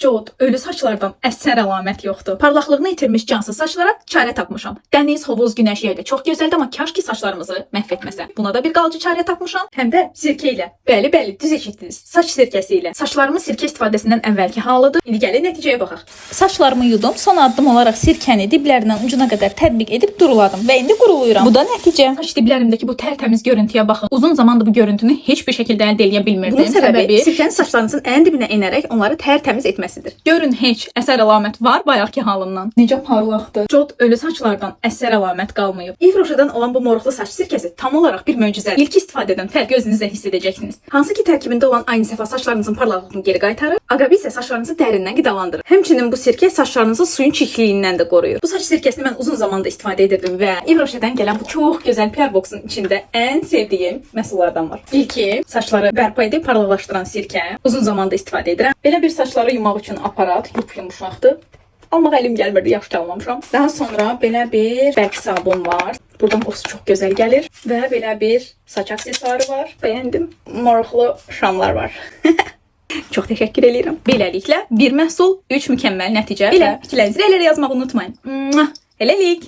Cod, ölü saçlardan əsər əlamət yoxdur. Parlaqlığını itirmiş cansız saçlara çarə tapmışam. Dəniz, hovuz, günəş yeri çox gözəldir, amma kaş ki saçlarımızı məhv etməsə. Buna da bir qalıcı çarə tapmışam. Həm də sirkə ilə. Bəli, düz eşitdiniz. Saç sirkəsi ilə. Saçlarımın sirkə istifadəsindən əvvəlki halıdır. İndi gəlin nəticəyə baxaq. Saçlarımı yudum, son addım olaraq sirkəni diblərindən ucuna qədər tətbiq edib duruladım və indi quruluyuram. Bu da nəticə. Saç diblərimdəki bu tərtəmiz görüntüyə baxın. Uzun zamandır bu görüntünü heç bir şəkildə əldə edə bilmirdim. Bunun səbəbi sirkənin saçlarınızın ən dibinə enərək onları tərtəmiz etməsidir. Görün heç əsər əlamət var bayaqki halından. Necə parlaqdır. Cod, ölü saçlardan əsər əlamət qalmayıb. Yves Rocher'dan olan bu moruqlu saç sirkəsi tam olaraq bir möcüzədir. İlk istifadədən fərqi özünüzdə hiss edəcəksiniz. Hansı ki tərkibində olan aynı səfa saçlarınızın parlaqlığını geri qaytarır, Agabi isə saçlarınızı dərindən qidalandırır. Həmçinin bu sirkə saçlarınızı suyun çirkliyindən də qoruyur. Bu saç sirkəsini mən uzun zamanda istifadə edirdim və Yves Rocher'dan gələn bu çox gözəl PR boxun içində ən sevdiyim məhsullardan var. İlki saçları bərpa edib parlaqlaşdıran sirkə. Uzun zamanda istifadə edirəm. Belə bir saçları yumaq üçün aparat yumuşaqdır. Almaq əlim gəlmirdi, yaxşı almamışam. Daha sonra belə bir bərk sabun var. Buradan qoxusu çox gözəl gəlir və belə bir saç aksesuarı var. Bəyəndim. Moruqlu şamlar var. Çox təşəkkür edirəm. Beləliklə bir məhsul, 3 mükəmməl nəticə. Elə fikirlərinizi yazmağı unutmayın. Hələlik.